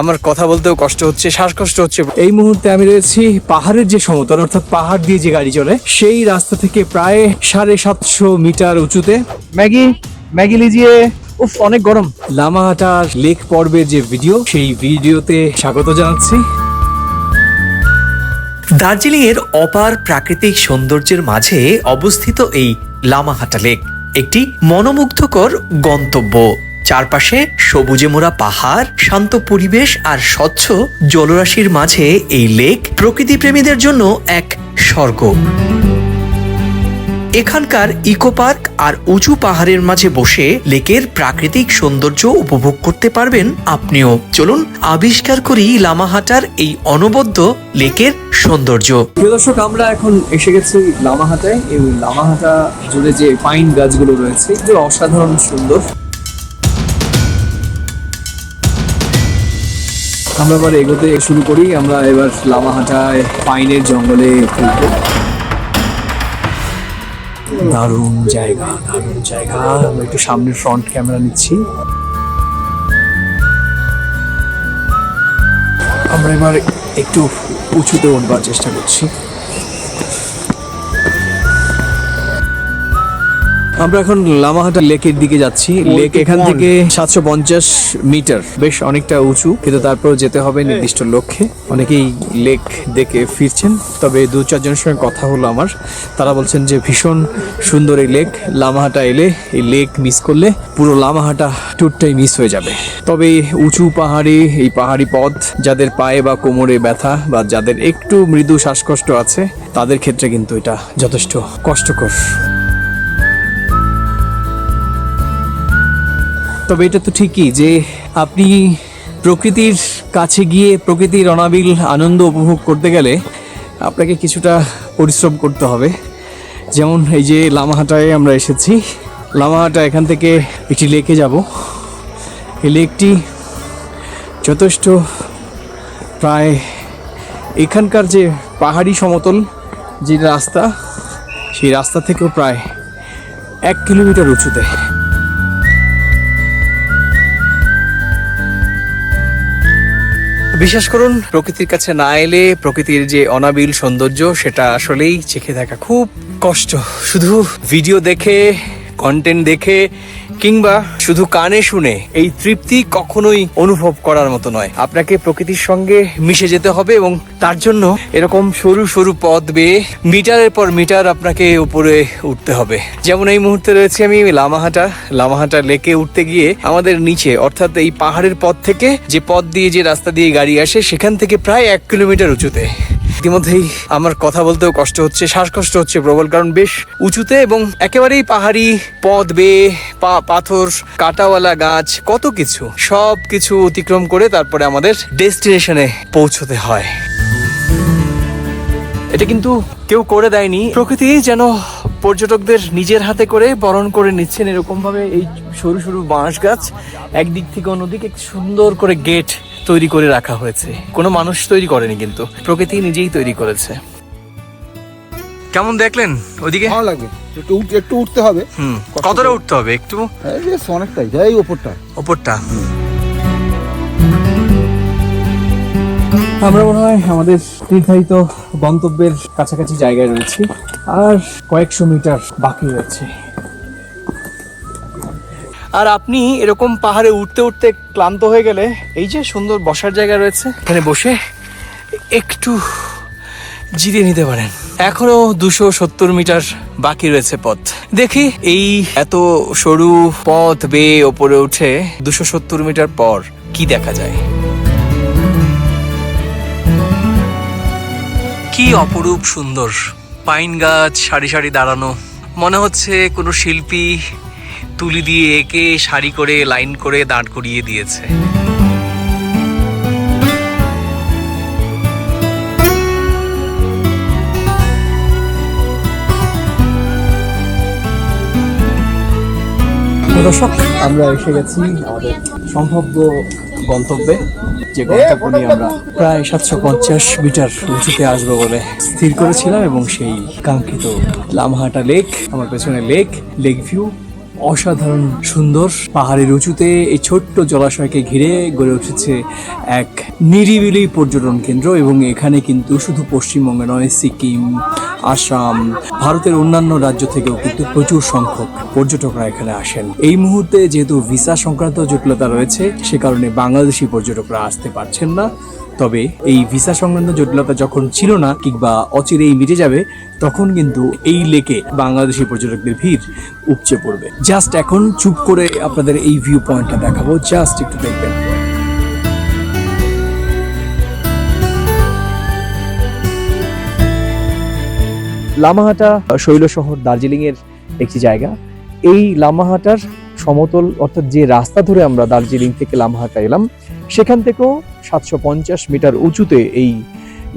আমার কথা বলতেও কষ্ট হচ্ছে, শ্বাসকষ্ট হচ্ছে। এই মুহূর্তে আমি রয়েছি পাহাড়ের যে সমতল, অর্থাৎ পাহাড় দিয়ে যে গাড়ি চলে সেই রাস্তা থেকে প্রায় 750 মিটার উঁচুতে। ম্যাগি ম্যাগি লিজিয়ে। উফ, অনেক গরম। লামাহাটার লেক পর্বের যে ভিডিও, সেই ভিডিওতে স্বাগত জানাচ্ছি। দার্জিলিং এর অপার প্রাকৃতিক সৌন্দর্যের মাঝে অবস্থিত এই লামাহাটা লেক একটি মনোমুগ্ধকর গন্তব্য। চারপাশে সবুজে মোড়া পাহাড়, শান্ত পরিবেশ আর স্বচ্ছ জলরাশির মাঝে এই লেক প্রকৃতিপ্রেমীদের জন্য এক স্বর্গ। এখানকার ইকো পার্ক আর উঁচু পাহাড়ের মাঝে বসে লেকের প্রাকৃতিক সৌন্দর্য উপভোগ করতে পারবেন আপনিও। চলুন আবিষ্কার করি লামাহাটার এই অনবদ্য লেকের সৌন্দর্য। প্রিয় দর্শক, আমরা এখন এসে গেছি লামাহাটায়। এই লামাহাটা জুড়ে যে পাইন গাছগুলো রয়েছে এগুলো অসাধারণ সুন্দর। আমরা এবার এগোতে শুরু করি। আমরা এবার লামাহাটায় পাইনের জঙ্গলে ঘুরবো। দারুণ জায়গা, দারুণ জায়গা। আমরা একটু সামনের ফ্রন্ট ক্যামেরা নিচ্ছি। আমরা এবার একটু উঁচুতে উঠবার চেষ্টা করছি। আমরা এখন লামাহাটা লেকের দিকে যাচ্ছি। লেক এখান থেকে 750 মিটার, বেশ অনেকটা উঁচু, কিন্তু তারপর যেতে হবে নির্দিষ্ট লক্ষ্যে। অনেকেই লেক দেখে ফিরছেন, তবে 2-4 জনের সঙ্গে কথা হলো আমার। তারা বলছেন যে ভীষণ সুন্দর এই লেক। লামাহাটা এলে এই লেক মিস করলে পুরো লামাহাটা ট্যুরটাই মিস হয়ে যাবে। তবে উঁচু পাহাড়ি, এই পাহাড়ি পথ যাদের পায়ে বা কোমরে ব্যথা বা যাদের একটু মৃদু শ্বাসকষ্ট আছে তাদের ক্ষেত্রে কিন্তু এটা যথেষ্ট কষ্টকর। তবে এটা তো ঠিকই যে আপনি প্রকৃতির কাছে গিয়ে প্রকৃতির অনাবিল আনন্দ উপভোগ করতে গেলে আপনাকে কিছুটা পরিশ্রম করতে হবে। যেমন এই যে লামাহাটায় আমরা এসেছি। লামাহাটা এখান থেকে একটি লেকে যাব। এই লেকটি যথেষ্ট প্রায় এখানকার যে পাহাড়ি সমতল যে রাস্তা, সেই রাস্তা থেকেও প্রায় 1 কিলোমিটার উঁচুতে। বিশ্বাস করুন, প্রকৃতির কাছে না এলে প্রকৃতির যে অনাবিল সৌন্দর্য সেটা আসলেই চেখে দেখা খুব কষ্ট। শুধু ভিডিও দেখে, কন্টেন্ট দেখে কিংবা শুধু কানে শুনে এই তৃপ্তি কখনোই অনুভব করার মতো নয়। আপনাকে প্রকৃতির সঙ্গে মিশে যেতে হবে এবং তার জন্য এরকম সরু সরু পথ বেয়ে মিটারের পর মিটার আপনাকে উপরে উঠতে হবে। যেমন এই মুহূর্তে রয়েছে আমি লামাহাটা লেকে উঠতে গিয়ে আমাদের নিচে, অর্থাৎ এই পাহাড়ের পথ থেকে যে পথ দিয়ে, যে রাস্তা দিয়ে গাড়ি আসে, সেখান থেকে প্রায় 1 কিলোমিটার উঁচুতে। ইতিমধ্যেই আমার কথা বলতেও কষ্ট হচ্ছে, শ্বাসকষ্ট হচ্ছে প্রবল, কারণ বেশ উঁচুতে এবং একেবারেই পাহাড়ি পথ বেয়ে পাথর, কাঁটাওয়ালা গাছ, কত কিছু, সব কিছু অতিক্রম করে তারপরে আমাদের ডেস্টিনেশনে পৌঁছতে হয়। এটা কিন্তু কেউ করে দেয়নি, প্রকৃতি যেন পর্যটকদের নিজের হাতে করে বরণ করে নিচ্ছেন। এরকম ভাবে এই সরু সরু বাঁশ গাছ একদিক থেকে অন্যদিকে সুন্দর করে গেট তৈরি করে রাখা হয়েছে। কোনো মানুষ তৈরি করেনি, কিন্তু প্রকৃতি নিজেই তৈরি করেছে। কেমন দেখলেন ওইদিকে? ভালো লাগবে। একটু উঠতে হবে। কতটা উঠতে হবে? একটু অনেকটাই, এই ওপরটা। আমরা মনে হয় আমাদের নির্ধারিত গন্তব্যের কাছাকাছি জায়গায় রয়েছি, আর কয়েকশো মিটার বাকি রয়েছে। আর আপনি এরকম পাহাড়ে উঠতে উঠতে ক্লান্ত হয়ে গেলে এই যে সুন্দর বসার জায়গা রয়েছে, এখানে বসে একটু জিরিয়ে নিতে পারেন। এখনো 270 মিটার বাকি রয়েছে পথ। দেখি এই এত সরু পথ বেয়ে ওপরে উঠে 270 মিটার পর কি দেখা যায়। কি অপরূপ সুন্দর পাইন গাছ সারি সারি দাঁড়ানো। মনে হচ্ছে কোনো শিল্পী তুলি দিয়ে এঁকে সারি করে লাইন করে দাঁড় করিয়ে দিয়েছে। দর্শক, আমরা এসে গেছি আমাদের সম্ভাব্য গন্তব্যে, যে গন্তব্য নিয়ে আমরা প্রায় 750 মিটার উঁচুতে আসবো বলে স্থির করেছিলাম, এবং সেই কাঙ্ক্ষিত লামাহাটা লেক। আমার পেছনে লেক ভিউ অসাধারণ সুন্দর পাহাড়ের উঁচুতে এই ছোট্ট জলাশয়কে ঘিরে গড়ে উঠেছে এক নিরিবিলি পর্যটন কেন্দ্র, এবং এখানে কিন্তু শুধু পশ্চিমবঙ্গে নয়, সিকিম, আসাম, ভারতের অন্যান্য রাজ্য থেকেও কিন্তু প্রচুর সংখ্যক পর্যটকরা এখানে আসেন। এই মুহূর্তে যেহেতু ভিসা সংক্রান্ত জটিলতা রয়েছে, সে কারণে বাংলাদেশি পর্যটকরা আসতে পারছেন না। তবে এই ভিসা সংক্রান্ত জটিলতা যখন ছিল না কিংবা অচিরেই মিটে যাবে, তখন কিন্তু এই লেকে বাংলাদেশি পর্যটকদের ভিড় উপচে পড়বে। জাস্ট এখন চুপ করে আপনাদের এই ভিউ পয়েন্টটা দেখাবো, জাস্ট একটু দেখবেন। লামাহাটা শৈল শহর দার্জিলিং এর একটি জায়গা। এই লামাহাটার সমতল অর্থাৎ যে রাস্তা ধরে আমরা দার্জিলিং থেকে লামাহাটা এলাম, সেখান থেকেও 750 মিটার উঁচুতে এই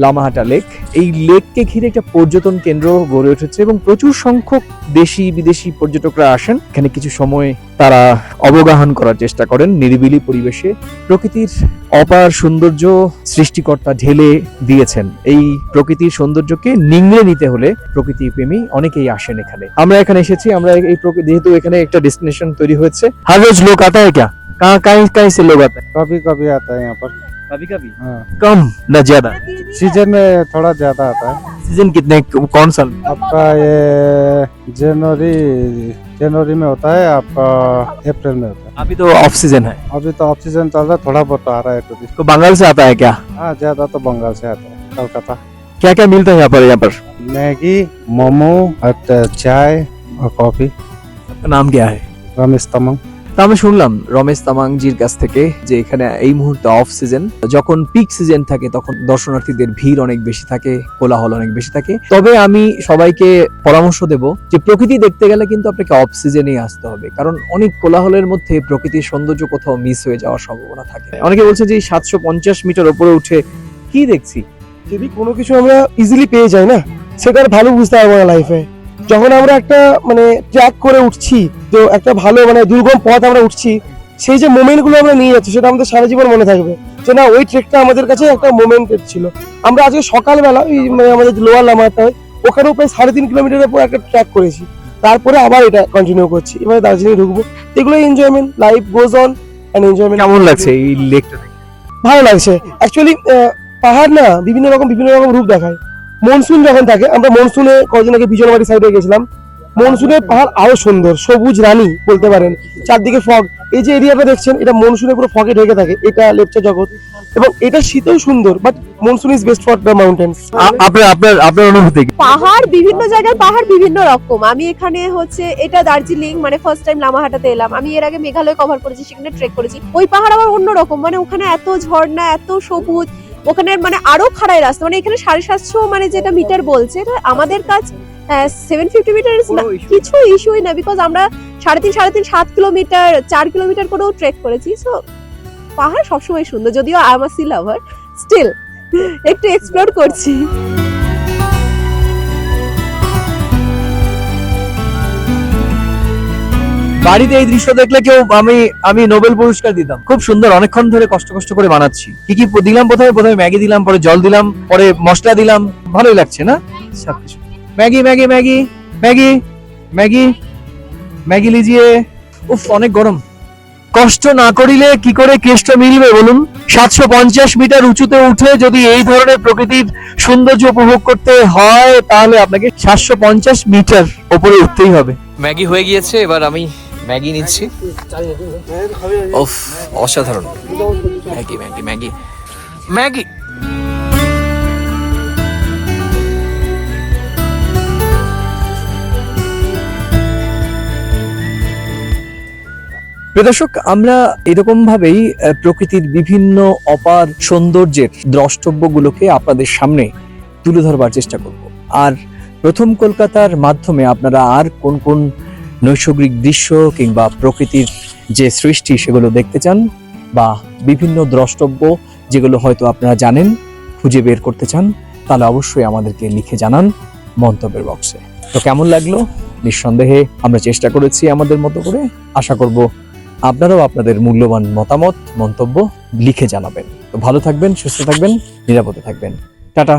লামাহাটা লেক। এই লেককে ঘিরে একটা পর্যটন কেন্দ্র গড়ে উঠেছে এবং প্রচুর সংখ্যক দেশি বিদেশি পর্যটকরা আসেন এখানে। কিছু সময় তারা অবগাহন করার চেষ্টা করেন নিরিবিলি পরিবেশে। প্রকৃতির অপার সৌন্দর্য সৃষ্টিকর্তা ঢেলে দিয়েছেন। এই প্রকৃতির সৌন্দর্যকে নিংড়ে নিতে হলে প্রকৃতি প্রেমী অনেকেই আসেন এখানে। আমরা এখানে এসেছি, আমরা এই যেহেতু এখানে একটা ডেস্টিনেশন তৈরি হয়েছে। हर रोज लोग आता है क्या? कहाँ से लोग आते हैं? कभी कभी आता है यहाँ पर। कभी कभी हाँ, कम ना ज्यादा? सीजन में थोड़ा ज्यादा आता है। सीजन कितने, कौन सा? आपका ये जनवरी में होता है, आपका अप्रैल में होता है। अभी तो ऑफ सीजन है, अभी तो ऑफ सीजन चल रहा है, थोड़ा बहुत आ रहा है टूरिस्ट। तो बंगाल से आता है क्या? हाँ, ज्यादा तो बंगाल से आता है, कलकत्ता। क्या क्या मिलता है यहाँ पर? मैगी, मोमो और चाय और कॉफी। आपका नाम क्या है? रमेश तमंग। তা আমি শুনলাম রমেশ তামাংজির কাছ থেকে যে এখানে এই মুহূর্তে অফ সিজন, যখন পিক সিজন থাকে তখন দর্শনার্থীদের ভিড় অনেক বেশি থাকে, কোলাহল অনেক বেশি থাকে। তবে আমি সবাইকে পরামর্শ দেব যে প্রকৃতি দেখতে গেলে কিন্তু আপনাকে অফ সিজনেই আসতে হবে, কারণ অনেক কোলাহলের মধ্যে প্রকৃতির সৌন্দর্য কোথাও মিস হয়ে যাওয়ার সম্ভাবনা থাকে। অনেকে বলছে যে 750 মিটার উপরে উঠে কি দেখছি। যদি কোনো কিছু আমরা ইজিলি পেয়ে যাই না, সেটার ভালো বুঝতে পারবো না লাইফে। যখন আমরা একটা মানে ট্র্যাক করে উঠছি, তো একটা ভালো মানে দুর্গম পথ আমরা উঠছি, সেই যে মোমেন্টগুলো আমরা নিয়ে যাচ্ছি সেটা আমাদের সারা জীবন মনে থাকবে যে না, ওই ট্রেকটা আমাদের কাছে একটা মোমেন্টের ছিল। আমরা আজকে সকালবেলা মানে আমাদের লোয়ার লামাটা হয়, ওখানেও প্রায় 3.5 কিলোমিটারের উপর একটা ট্র্যাক করেছি, তারপরে আবার এটা কন্টিনিউ করছি, এবার দার্জিলিং ঢুকবো। এগুলো enjoyment, life goes on and enjoyment. কেমন লাগছে এই লেকটা দেখে? ভালো লাগছে। অ্যাকচুয়ালি পাহাড় না বিভিন্ন রকম রূপ দেখায়। মনসুন যখন থাকে, আমরা মনসুনে কয়েকদিন আগে বিজনবাড়ি সাইডে গেছিলাম, মনসুনের পাহাড় আরো সুন্দর, সবুজ রানী বলতে পারেন, চারদিকে ফগ। এই যে এরিয়াটা দেখছেন, এটা মনসুনে পুরো ফগে ঢেকে থাকে, এটা লেপচা জগৎ, এবং এটা শীতেও সুন্দর, but monsoon is best for the mountains. আপনার অনুভূতি কি? পাহাড় বিভিন্ন জায়গার পাহাড় বিভিন্ন রকম। আমি এখানে হচ্ছে এটা দার্জিলিং মানে ফার্স্ট টাইম লামাহাটাতে এলাম। আমি এর আগে মেঘালয় কভার করেছি, সেখানে ট্রেক করেছি। ওই পাহাড় আবার অন্যরকম, মানে ওখানে এত ঝর্ণা, এত সবুজ, ওখানে মানে আরো খাড়াই রাস্তা। মানে এখানে 750 মানে যেটা মিটার বলছে, এটা আমাদের কাছ 750 মিটার কিছু ইস্যুই না, বিকজ আমরা 3.5 7 কিলোমিটার 4 কিলোমিটার করেও ট্রেক করেছি। সো পাহাড় সবসময় সুন্দর, যদিও I am a sea lover, still একটু এক্সপ্লোর করছি। বাড়িতে এই দৃশ্য দেখলে কেউ আমি নোবেল পুরস্কার দিতাম। খুব সুন্দর, অনেকক্ষণ ধরে কষ্ট করে বানাচ্ছি। কি কি দিলাম? প্রথমে ম্যাগি দিলাম, পরে জল দিলাম, পরে মশলা দিলাম। ভালোই লাগছে না সবকিছু? Maggi Maggi Maggi Maggi Maggi Maggi লিজিয়ে। উফ, অনেক গরম। কষ্ট না করিলে কি করে কেষ্ট মিলবে বলুন? 750 মিটার উঁচুতে উঠে যদি এই ধরনের প্রকৃতির সৌন্দর্য উপভোগ করতে হয়, তাহলে আপনাকে 750 মিটার উপরে উঠতেই হবে। ম্যাগি হয়ে গিয়েছে, এবার আমি ম্যাগি নিচ্ছি। উফ, অসাধারণ। Maggi Maggi Maggi Maggi. প্রিয় দর্শক, আমরা এরকম ভাবেই প্রকৃতির বিভিন্ন অপার সৌন্দর্যের দ্রষ্টব্যগুলোকে আপনাদের সামনে তুলে ধরবার চেষ্টা করব। আর প্রথম কলকাতার মাধ্যমে আপনারা আর কোন কোন নৈসর্গিক দৃশ্য কিংবা প্রকৃতির যে সৃষ্টি সেগুলো দেখতে চান, বা বিভিন্ন দ্রষ্টব্য যেগুলো হয়তো আপনারা জানেন, খুঁজে বের করতে চান, তাহলে অবশ্যই আমাদেরকে লিখে জানান মন্তব্যের বক্সে। তো কেমন লাগলো? নিঃসন্দেহে আমরা চেষ্টা করেছি আমাদের মতো করে। আশা করব আপনারাও আপনাদের মূল্যবান মতামত, মন্তব্য লিখে জানাবেন। তো ভালো থাকবেন, সুস্থ থাকবেন, নিরাপদে থাকবেন। টাটা।